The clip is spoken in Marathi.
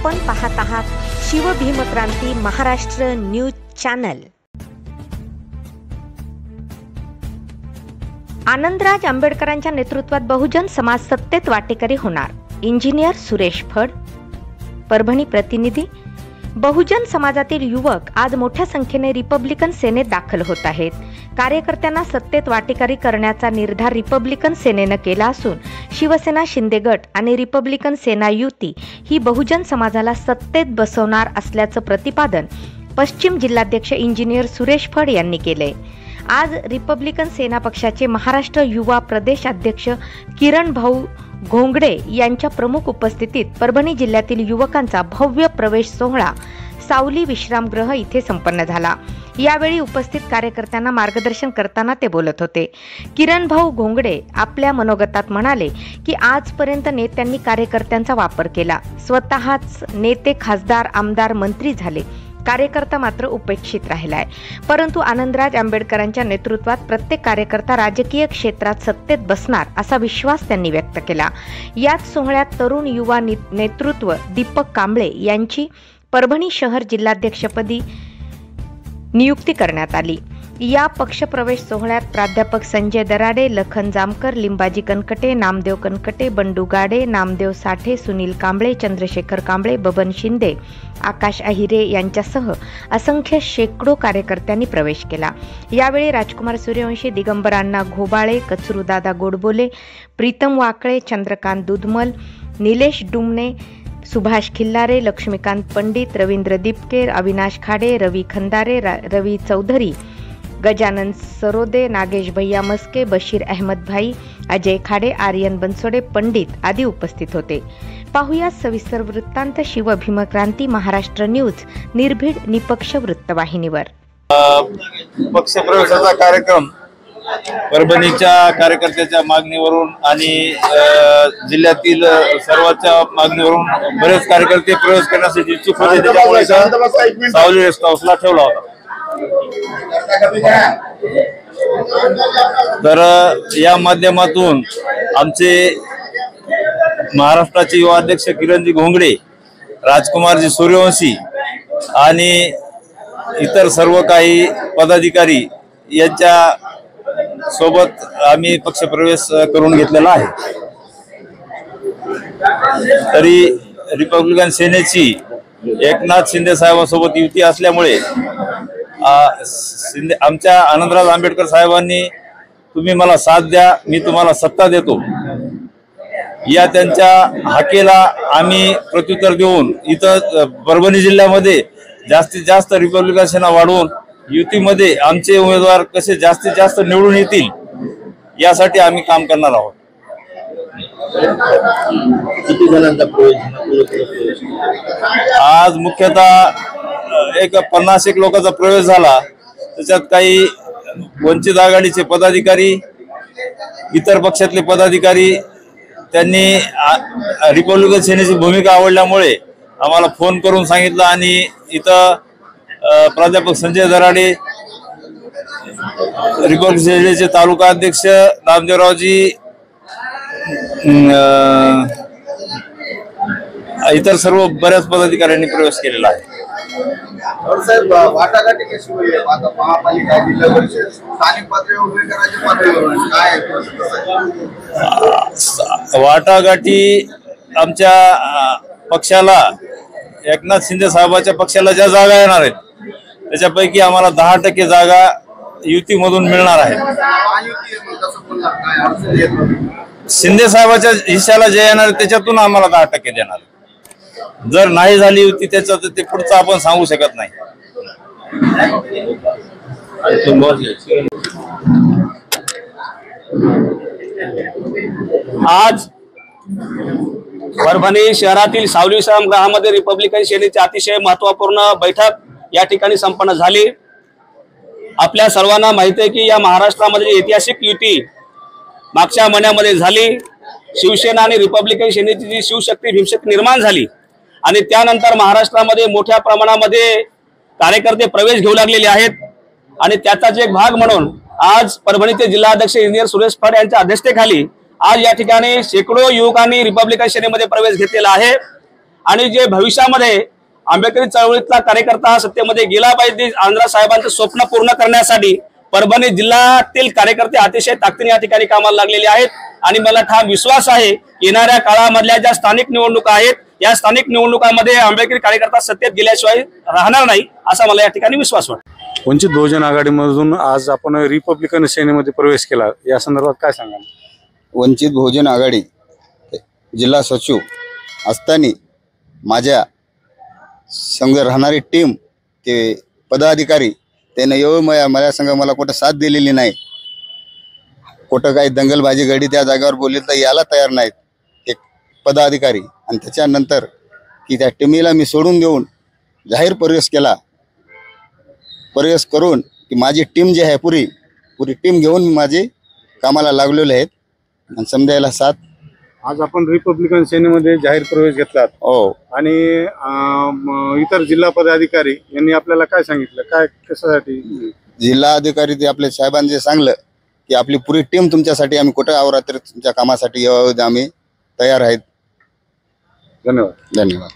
आपण पाहत आहात शिवभीमक्रांती महाराष्ट्र न्यूज चॅनल। आनंदराज आंबेडकरांच्या नेतृत्वात बहुजन समाज सत्तेत वाटेकरी होणार, इंजिनियर सुरेश फड। परभणी प्रतिनिधी। बहुजन समाजातील युवक आज मोठ्या संख्येने रिपब्लिकन सेनेत दाखल होत आहेत। कार्यकर्त्यांना सत्तेत वाटेकरी करण्याचा निर्धार रिपब्लिकन सेनेने केला असून शिवसेना, शिंदे गट आणि रिपब्लिकन सेना युती ही बहुजन समाजाला सत्तेत बसवणार असल्याचं प्रतिपादन पश्चिम जिल्हाध्यक्ष इंजिनियर सुरेश फड यांनी केले। आज रिपब्लिकन सेना पक्षाचे महाराष्ट्र युवा प्रदेश अध्यक्ष किरण भाऊ घोंगडे यांच्या प्रमुख उपस्थितीत परभणी जिल्ह्यातील युवकांचा भव्य प्रवेश सोहळा सावली विश्रामगृह इथे संपन्न झाला। यावेळी उपस्थित कार्यकर्त्यांना मार्गदर्शन करताना ते बोलत होते। किरण भाऊ घोंगडे आपल्या मनोगतात म्हणाले की आजपर्यंत नेत्यांनी कार्यकर्त्यांचा वापर केला, स्वतःच नेते, खासदार, आमदार, मंत्री झाले, कार्यकर्ता मात्र उपेक्षित राहिलाय। परंतु आनंदराज आंबेडकरांच्या नेतृत्वात प्रत्येक कार्यकर्ता राजकीय क्षेत्रात सत्तेत बसणार असा विश्वास त्यांनी व्यक्त केला। याच सोहळ्यात तरुण युवा नेतृत्व दीपक कांबळे यांची परभणी शहर जिल्हाध्यक्षपदी नियुक्ती करण्यात आली। या पक्षप्रवेश सोहळ्यात प्राध्यापक संजय दराडे, लखन जामकर, लिंबाजी कनकटे, नामदेव कनकटे, बंडू गाडे, नामदेव साठे, सुनील कांबळे, चंद्रशेखर कांबळे, बबन शिंदे, आकाश अहिरे यांच्यासह असंख्य शेकडो कार्यकर्त्यांनी प्रवेश केला। यावेळी राजकुमार सूर्यवंशी, दिगंबर अण्णा घोबाळे, कचरूदादा गोडबोले, प्रीतम वाकळे, चंद्रकांत दुधमल, निलेश डुमणे, सुभाष खिल्लारे, लक्ष्मीकांत पंडित, रवींद्र दिपके, अविनाश खाडे, रवी खंदारे, रवी चौधरी, गजानन सरोदे, नागेश भैया मस्के, बशीर अहमद भाई, अजय खाडे, आर्यन बनसोडे पंडित आदी उपस्थित होते। पाहुया सविस्तर वृत्तांत शिवभीमक्रांती महाराष्ट्र न्यूज निर्भीड निपक्ष वृत्तवाहिनीवर। पक्षप्रवेशाचा कार्यक्रम परभणीच्या कार्यकर्त्याच्या मागणीवरून आणि जिल्ह्यातील सर्वांच्या मागणीवरून बरेच कार्यकर्ते प्रवेश करण्यासाठी इच्छुक होते, त्यामुळे सावली रेस्ट हाऊसला ठेवला होता। तर या माध्यमातून आमचे महाराष्ट्राचे युवा अध्यक्ष किरणजी घोंगडे, राजकुमारजी सूर्यवंशी आणि इतर सर्व काही पदाधिकारी यांच्या सोबत आम्ही पक्षप्रवेश करून घेतलेला आहे। तरी रिपब्लिकन सेनेची एकनाथ शिंदे साहेबांसोबत युती असल्यामुळे आमच्या आनंदराज आंबेडकर साहेबांनी तुम्ही मला साथ द्या, मी तुम्हाला सत्ता देतो, या त्यांच्या हाकेला आम्ही प्रत्युत्तर देऊन इथं परभणी जिल्ह्यामध्ये जास्तीत जास्त रिपब्लिकन सेना वाढवून युतीमध्ये आमचे उमेदवार कसे जास्तीत जास्त निवडून येतील यासाठी आम्ही काम करणार आहोत। किती जणांचा प्रवेश? आज मुख्यतः एक 50 लोकांचा प्रवेश झाला। त्याच्यात काही वंचित आघाडीचे पदाधिकारी, इतर पक्षातले पदाधिकारी त्यांनी रिपब्लिकन सेनेची भूमिका आवडल्यामुळे आम्हाला फोन करून सांगितलं आणि इथं प्राध्यापक संजय दराडे, रिपब्लिकन सेनेचे तालुका अध्यक्ष नामदेवरावजी, इतर सर्व बऱ्याच पदाधिकाऱ्यांनी प्रवेश केलेला आहे। वाटाघाटी आमच्या पक्षाला, एकनाथ शिंदे साहेबांच्या पक्षाला ज्या जागा येणार आहेत त्याच्यापैकी आम्हाला 10% जागा युतीमधून मिळणार आहेत। शिंदे साहेबांच्या हिश्श्याला जे येणार त्याच्यातून आम्हाला 10% देणार। जर नाही झाली युती त्याचं तर ते पुढचं आपण सांगू शकत नाही। आज परभणी शहरातील सावली विश्रामगृहामध्ये रिपब्लिकन सेनेची अतिशय महत्त्वपूर्ण बैठक या ठिकाणी संपन्न झाली। आपल्या सर्वांना माहिती आहे की या महाराष्ट्रामध्ये ऐतिहासिक युती मागच्या महिन्यामध्ये झाली। शिवसेना आणि रिपब्लिकन सेनेची जी शिवशक्ती भीमशक्ती निर्माण झाली आणि त्यानंतर महाराष्ट्रामध्ये मोठ्या प्रमाणामध्ये कार्यकर्ते प्रवेश घेऊ लागलेले आहेत आणि त्याचाच एक भाग म्हणून आज परभणीचे जिल्हाध्यक्ष इंजिनियर सुरेश फड यांच्या अध्यक्षतेखाली आज या ठिकाणी शेकडो युवकांनी रिपब्लिकन सेनेमध्ये प्रवेश घेतलेला आहे आणि जे भविष्यामध्ये आंबेडकरी चळवळीतला कार्यकर्ता हा सत्तेमध्ये गेला पाहिजे, आंध्र साहेबांचं स्वप्न पूर्ण करण्यासाठी परभणी जिल्ह्यातील कार्यकर्ते अतिशय ताकदीने या ठिकाणी कामाला लागलेले आहेत. आणि मला ठाम विश्वास आहे येणाऱ्या काळामधल्या ज्या स्थानिक निवडणुका आहेत या स्थानिक निवडणुकांमध्ये आंबेडकरी कार्यकर्ता सत्तेत गेल्याशिवाय राहणार नाही असा मला या ठिकाणी विश्वास वाटतो. वंचित बहुजन आघाडीमधून आज आपण रिपब्लिकन सेनेमध्ये प्रवेश केला, या संदर्भात काय सांगाल? वंचित बहुजन आघाडी जिल्हा सचिव असताना माझ्या संघ राहणारी टीम ते पदाधिकारी त्याने माझ्या संघ मला कुठं साथ दिलेली नाही. कुठं काही दंगलबाजी घडी त्या जागेवर बोलली तर याला तयार नाहीत एक पदाधिकारी. आणि त्याच्यानंतर की त्या टीमीला मी सोडून देऊन जाहीर प्रवेश केला. प्रवेश करून की माझी टीम जी आहे पुरी टीम घेऊन मी माझी कामाला लागलेले आहेत आणि समजायला साथ. आज आपण रिपब्लिकन सेनेमध्ये जाहीर प्रवेश घेतलात. हो. आणि इतर जिल्हा पदाधिकारी यांनी आपल्याला काय सांगितलं, काय कशासाठी? जिल्हा अधिकारी ते आपल्या साहेबांनी जे सांगलं की आपली पुरी टीम तुमच्यासाठी आम्ही कुठं अवरात्री तुमच्या कामासाठी आम्ही तयार आहेत. धन्यवाद. धन्यवाद.